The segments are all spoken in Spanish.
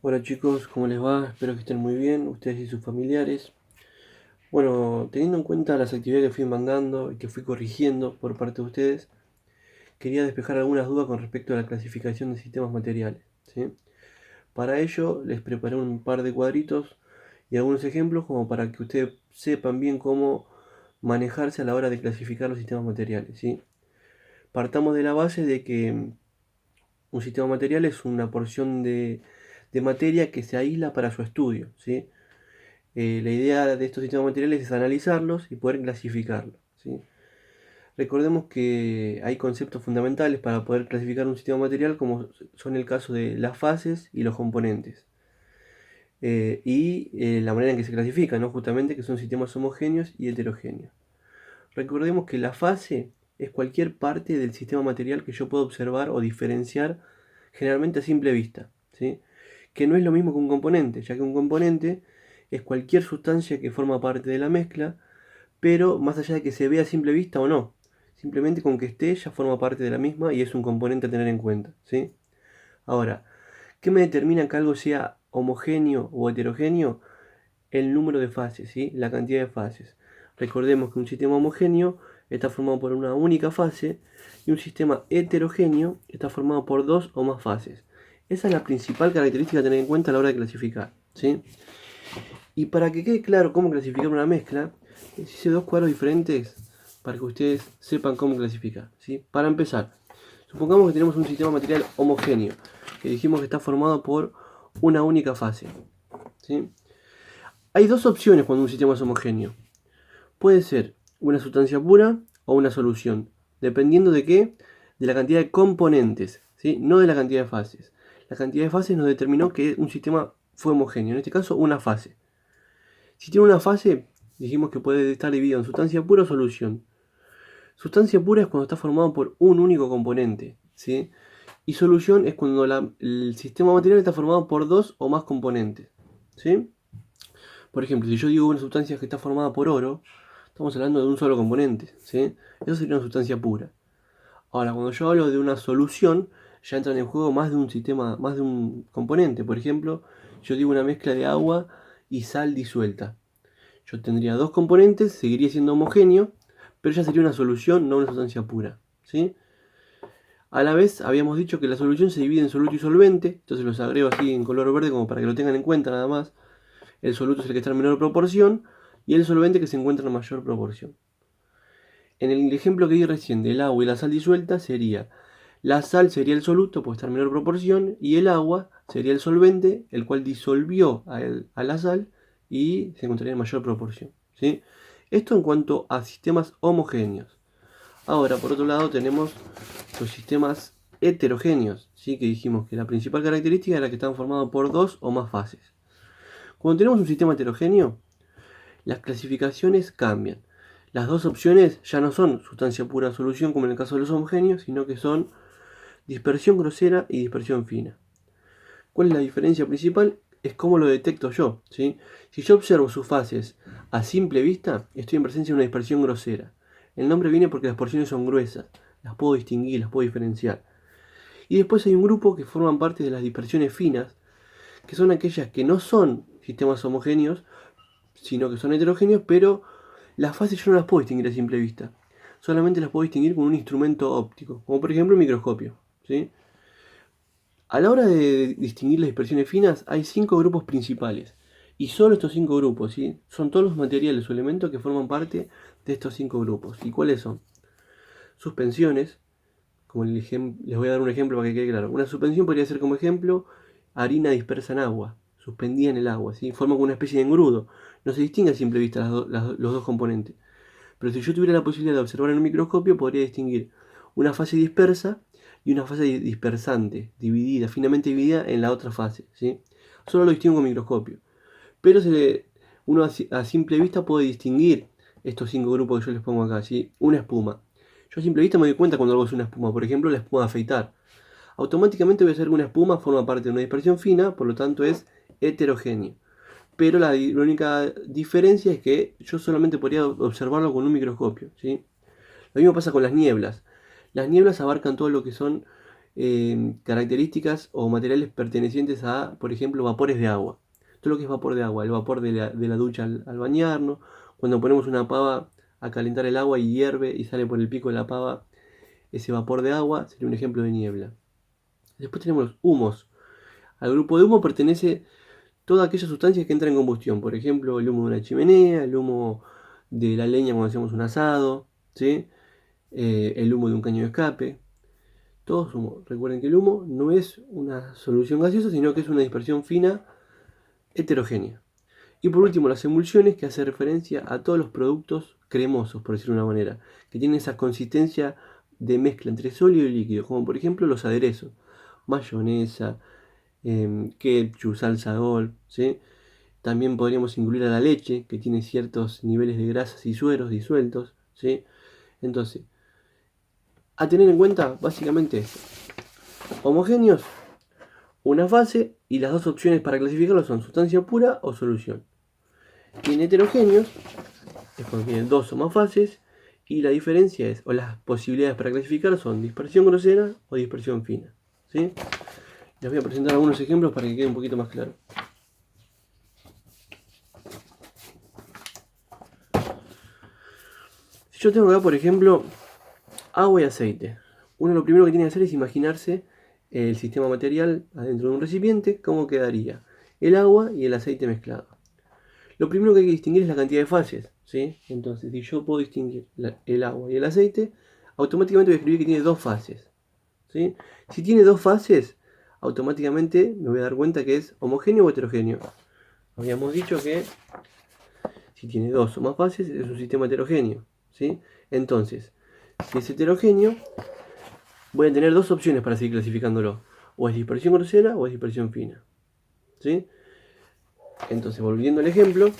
Hola chicos, ¿cómo les va? Espero que estén muy bien, ustedes y sus familiares. Bueno, teniendo en cuenta las actividades que fui mandando y que fui corrigiendo por parte de ustedes, quería despejar algunas dudas con respecto a la clasificación de sistemas materiales, ¿sí? Para ello les preparé un par de cuadritos y algunos ejemplos como para que ustedes sepan bien cómo manejarse a la hora de clasificar los sistemas materiales, ¿sí? Partamos de la base de que un sistema material es una porción de materia que se aísla para su estudio, ¿sí? La idea de estos sistemas materiales es analizarlos y poder clasificarlos, ¿sí? Recordemos que hay conceptos fundamentales para poder clasificar un sistema material, como son el caso de las fases y los componentes. La manera en que se clasifican, ¿no? Justamente que son sistemas homogéneos y heterogéneos. Recordemos que la fase es cualquier parte del sistema material que yo pueda observar o diferenciar generalmente a simple vista, ¿sí? Que no es lo mismo que un componente, ya que un componente es cualquier sustancia que forma parte de la mezcla, pero más allá de que se vea a simple vista o no, simplemente con que esté ya forma parte de la misma y es un componente a tener en cuenta, ¿sí? Ahora, ¿qué me determina que algo sea homogéneo o heterogéneo? El número de fases, ¿sí? La cantidad de fases. Recordemos que un sistema homogéneo está formado por una única fase y un sistema heterogéneo está formado por dos o más fases. Esa es la principal característica a tener en cuenta a la hora de clasificar, ¿sí? Y para que quede claro cómo clasificar una mezcla, les hice dos cuadros diferentes para que ustedes sepan cómo clasificar, ¿sí? Para empezar, supongamos que tenemos un sistema material homogéneo, que dijimos que está formado por una única fase, ¿sí? Hay dos opciones cuando un sistema es homogéneo. Puede ser una sustancia pura o una solución, dependiendo de qué, de la cantidad de componentes, ¿sí? No de la cantidad de fases. La cantidad de fases nos determinó que un sistema fue homogéneo, en este caso una fase. Si tiene una fase, dijimos que puede estar dividido en sustancia pura o solución. Sustancia pura es cuando está formado por un único componente, ¿sí? Y solución es cuando el sistema material está formado por dos o más componentes, ¿sí? Por ejemplo, si yo digo una sustancia que está formada por oro, estamos hablando de un solo componente, ¿sí? Eso sería una sustancia pura. Ahora, cuando yo hablo de una solución, ya entran en juego más de un sistema, más de un componente. Por ejemplo, yo digo una mezcla de agua y sal disuelta. Yo tendría dos componentes, seguiría siendo homogéneo, pero ya sería una solución, no una sustancia pura, ¿sí? A la vez, habíamos dicho que la solución se divide en soluto y solvente, entonces los agrego así en color verde como para que lo tengan en cuenta nada más. El soluto es el que está en menor proporción y el solvente que se encuentra en mayor proporción. En el ejemplo que di recién del agua y la sal disuelta sería: la sal sería el soluto, puede estar en menor proporción, y el agua sería el solvente, el cual disolvió a la sal y se encontraría en mayor proporción, ¿sí? Esto en cuanto a sistemas homogéneos. Ahora, por otro lado, tenemos los sistemas heterogéneos, ¿sí? Que dijimos que la principal característica era que están formados por dos o más fases. Cuando tenemos un sistema heterogéneo, las clasificaciones cambian. Las dos opciones ya no son sustancia pura o solución como en el caso de los homogéneos, sino que son dispersión grosera y dispersión fina. ¿Cuál es la diferencia principal? Es cómo lo detecto yo, ¿sí? Si yo observo sus fases a simple vista, estoy en presencia de una dispersión grosera. El nombre viene porque las porciones son gruesas, las puedo distinguir, las puedo diferenciar. Y después hay un grupo que forman parte de las dispersiones finas, que son aquellas que no son sistemas homogéneos, sino que son heterogéneos, pero las fases yo no las puedo distinguir a simple vista. Solamente las puedo distinguir con un instrumento óptico, como por ejemplo un microscopio, ¿sí? A la hora de distinguir las dispersiones finas, hay 5 grupos principales. Y solo estos 5 grupos, ¿sí? Son todos los materiales o elementos que forman parte de estos 5 grupos. ¿Y cuáles son? Suspensiones, como les voy a dar un ejemplo para que quede claro. Una suspensión podría ser, como ejemplo, harina dispersa en agua, suspendida en el agua, ¿sí? Forma como una especie de engrudo. No se distingue a simple vista los dos componentes. Pero si yo tuviera la posibilidad de observar en un microscopio, podría distinguir una fase dispersa y una fase dispersante, dividida, finamente dividida en la otra fase, ¿sí? Solo lo distingo con microscopio. Pero uno a simple vista puede distinguir estos 5 grupos que yo les pongo acá, ¿sí? Una espuma. Yo a simple vista me doy cuenta cuando algo es una espuma. Por ejemplo, la espuma de afeitar. Automáticamente voy a saber que una espuma forma parte de una dispersión fina, por lo tanto es heterogéneo. Pero la única diferencia es que yo solamente podría observarlo con un microscopio, ¿sí? Lo mismo pasa con las nieblas. Las nieblas abarcan todo lo que son características o materiales pertenecientes a, por ejemplo, vapores de agua. Todo lo que es vapor de agua, el vapor de la ducha al bañarnos, cuando ponemos una pava a calentar el agua y hierve y sale por el pico de la pava ese vapor de agua, sería un ejemplo de niebla. Después tenemos los humos. Al grupo de humo pertenece todas aquellas sustancias que entran en combustión, por ejemplo, el humo de una chimenea, el humo de la leña cuando hacemos un asado, ¿sí? El humo de un caño de escape. Todo es humo. Recuerden que el humo no es una solución gaseosa, sino que es una dispersión fina heterogénea. Y por último, las emulsiones, que hace referencia a todos los productos cremosos, por decirlo de una manera, que tienen esa consistencia de mezcla entre sólido y líquido, como por ejemplo los aderezos, mayonesa, ketchup, salsa Gol, ¿sí? También podríamos incluir a la leche, que tiene ciertos niveles de grasas y sueros disueltos, ¿sí? Entonces, a tener en cuenta básicamente esto. Homogéneos, una fase, y las dos opciones para clasificarlos son sustancia pura o solución. Y en heterogéneos es cuando tienen dos o más fases, y la diferencia es, o las posibilidades para clasificar son dispersión grosera o dispersión fina, ¿sí? Les voy a presentar algunos ejemplos para que quede un poquito más claro. Si yo tengo acá, por ejemplo, agua y aceite, uno lo primero que tiene que hacer es imaginarse el sistema material adentro de un recipiente, cómo quedaría el agua y el aceite mezclado. Lo primero que hay que distinguir es la cantidad de fases, ¿sí? Entonces, si yo puedo distinguir el agua y el aceite, automáticamente voy a escribir que tiene dos fases, ¿sí? Si tiene dos fases, automáticamente me voy a dar cuenta que es homogéneo o heterogéneo. Habíamos dicho que si tiene dos o más fases es un sistema heterogéneo, ¿sí? Entonces, si es heterogéneo, voy a tener dos opciones para seguir clasificándolo. O es dispersión grosera o es dispersión fina, ¿sí? Entonces, volviendo al ejemplo,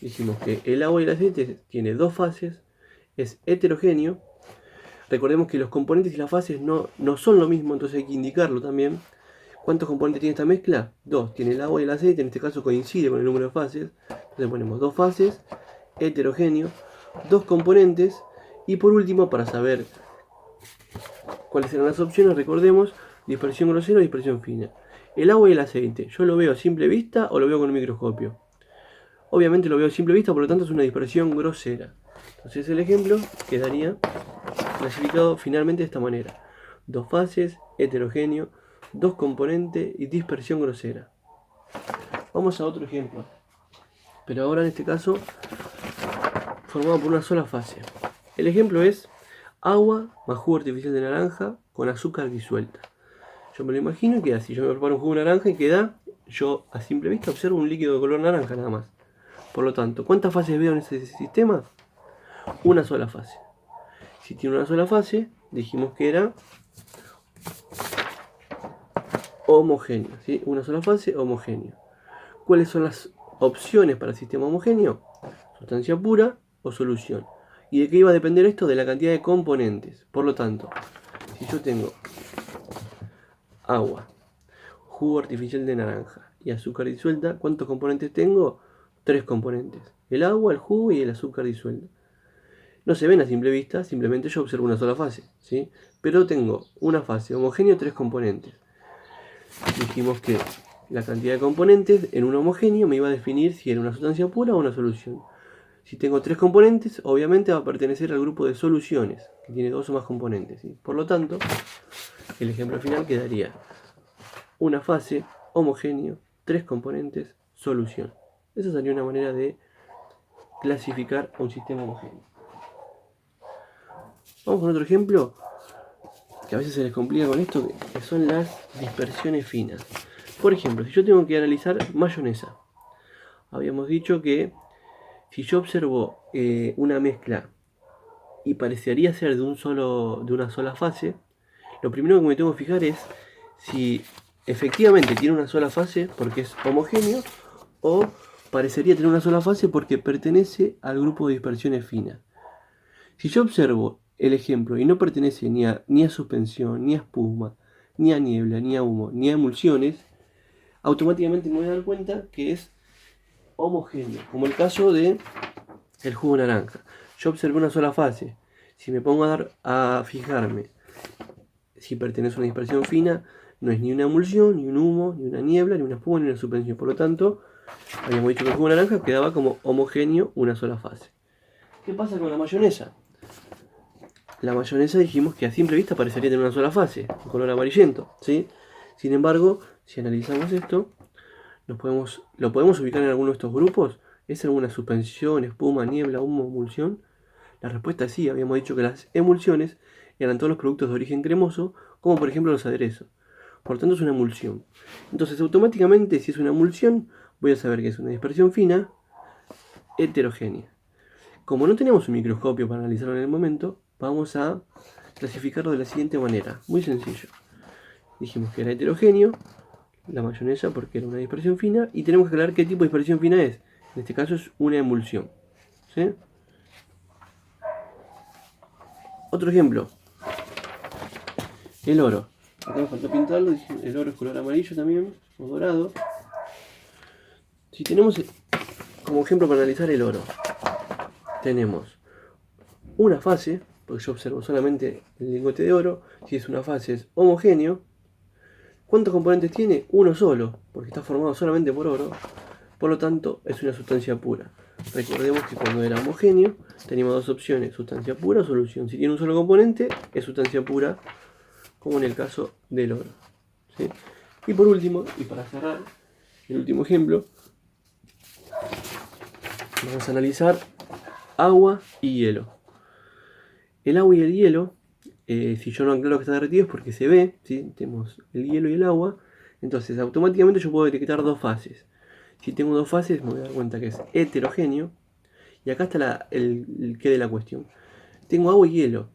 dijimos que el agua y el aceite tiene dos fases, es heterogéneo. Recordemos que los componentes y las fases no son lo mismo, entonces hay que indicarlo también. ¿Cuántos componentes tiene esta mezcla? Dos. Tiene el agua y el aceite, en este caso coincide con el número de fases. Entonces ponemos dos fases, heterogéneo, dos componentes. Y por último, para saber cuáles eran las opciones, recordemos dispersión grosera o dispersión fina. El agua y el aceite, ¿yo lo veo a simple vista o lo veo con un microscopio? Obviamente lo veo a simple vista, por lo tanto es una dispersión grosera. Entonces el ejemplo quedaría clasificado finalmente de esta manera. Dos fases, heterogéneo, dos componentes y dispersión grosera. Vamos a otro ejemplo. Pero ahora en este caso formado por una sola fase. El ejemplo es agua más jugo artificial de naranja con azúcar disuelta. Yo me lo imagino y queda así. Yo me preparo un jugo de naranja y queda, yo a simple vista observo un líquido de color naranja nada más. Por lo tanto, ¿cuántas fases veo en ese sistema? Una sola fase. Si tiene una sola fase, dijimos que era homogéneo, ¿sí? Una sola fase, homogéneo. ¿Cuáles son las opciones para el sistema homogéneo? Sustancia pura o solución. ¿Y de qué iba a depender esto? De la cantidad de componentes. Por lo tanto, si yo tengo agua, jugo artificial de naranja y azúcar disuelta, ¿cuántos componentes tengo? Tres componentes. El agua, el jugo y el azúcar disuelto. No se ven a simple vista, simplemente yo observo una sola fase, ¿sí? Pero tengo una fase homogénea, tres componentes. Dijimos que la cantidad de componentes en un homogéneo me iba a definir si era una sustancia pura o una solución. Si tengo tres componentes, obviamente va a pertenecer al grupo de soluciones, que tiene dos o más componentes, ¿sí? Por lo tanto, el ejemplo final quedaría una fase, homogéneo, tres componentes, solución. Esa sería una manera de clasificar a un sistema homogéneo. Vamos con otro ejemplo, que a veces se les complica con esto, que son las dispersiones finas. Por ejemplo, si yo tengo que analizar mayonesa, habíamos dicho que si yo observo una mezcla y parecería ser de una sola fase, lo primero que me tengo que fijar es si efectivamente tiene una sola fase porque es homogéneo o parecería tener una sola fase porque pertenece al grupo de dispersiones finas. Si yo observo el ejemplo y no pertenece ni a suspensión, ni a espuma, ni a niebla, ni a humo, ni a emulsiones, automáticamente me voy a dar cuenta que es homogéneo, como el caso de el jugo de naranja. Yo observé una sola fase. Si me pongo a fijarme si pertenece a una dispersión fina, no es ni una emulsión, ni un humo, ni una niebla, ni una espuma, ni una suspensión. Por lo tanto, habíamos dicho que el jugo de naranja quedaba como homogéneo una sola fase. ¿Qué pasa con la mayonesa? La mayonesa dijimos que a simple vista parecería tener una sola fase, un color amarillento, ¿sí? Sin embargo, si analizamos esto, lo podemos ubicar en alguno de estos grupos. ¿Es alguna suspensión, espuma, niebla, humo, emulsión? La respuesta es sí. Habíamos dicho que las emulsiones eran todos los productos de origen cremoso, como por ejemplo los aderezos. Por tanto es una emulsión. Entonces automáticamente, si es una emulsión, voy a saber que es una dispersión fina heterogénea. Como no tenemos un microscopio para analizarlo en el momento, vamos a clasificarlo de la siguiente manera. Muy sencillo. Dijimos que era heterogéneo, la mayonesa, porque era una dispersión fina, y tenemos que aclarar qué tipo de dispersión fina es. En este caso es una emulsión. ¿Sí? Otro ejemplo. El oro. Acá me faltó pintarlo. El oro es color amarillo también, o dorado. Si tenemos como ejemplo para analizar el oro, tenemos una fase, porque yo observo solamente el lingote de oro. Si es una fase es homogéneo. ¿Cuántos componentes tiene? Uno solo, porque está formado solamente por oro. Por lo tanto, es una sustancia pura. Recordemos que cuando era homogéneo teníamos dos opciones, sustancia pura o solución. Si tiene un solo componente, es sustancia pura, como en el caso del oro. ¿Sí? Y por último, y para cerrar, el último ejemplo, vamos a analizar agua y hielo. El agua y el hielo, si yo no aclaro que está derretido es porque se ve, ¿sí? Tenemos el hielo y el agua, entonces automáticamente yo puedo detectar dos fases. Si tengo dos fases me voy a dar cuenta que es heterogéneo, y acá está el qué de la cuestión. Tengo agua y hielo.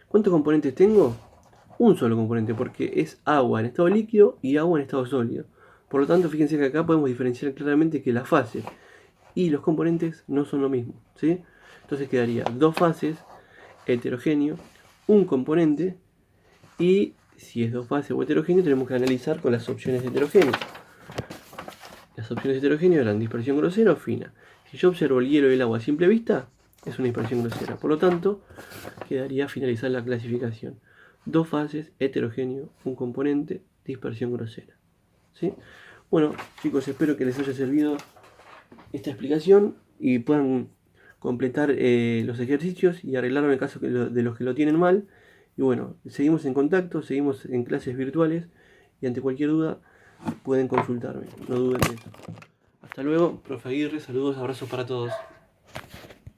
¿Cuántos componentes tengo? Un solo componente, porque es agua en estado líquido y agua en estado sólido. Por lo tanto, fíjense que acá podemos diferenciar claramente que la fase y los componentes no son lo mismo, ¿sí? Entonces quedaría dos fases, heterogéneo, un componente, y si es dos fases o heterogéneo tenemos que analizar con las opciones de heterogéneo. Las opciones de heterogéneo eran dispersión grosera o fina. Si yo observo el hielo y el agua a simple vista, es una dispersión grosera. Por lo tanto, quedaría finalizar la clasificación. Dos fases, heterogéneo, un componente, dispersión grosera. ¿Sí? Bueno, chicos, espero que les haya servido esta explicación y puedan completar los ejercicios y arreglarlo en el caso de los que lo tienen mal. Y bueno, seguimos en contacto, seguimos en clases virtuales y ante cualquier duda pueden consultarme, no duden de eso. Hasta luego, profe Aguirre, saludos, abrazos para todos.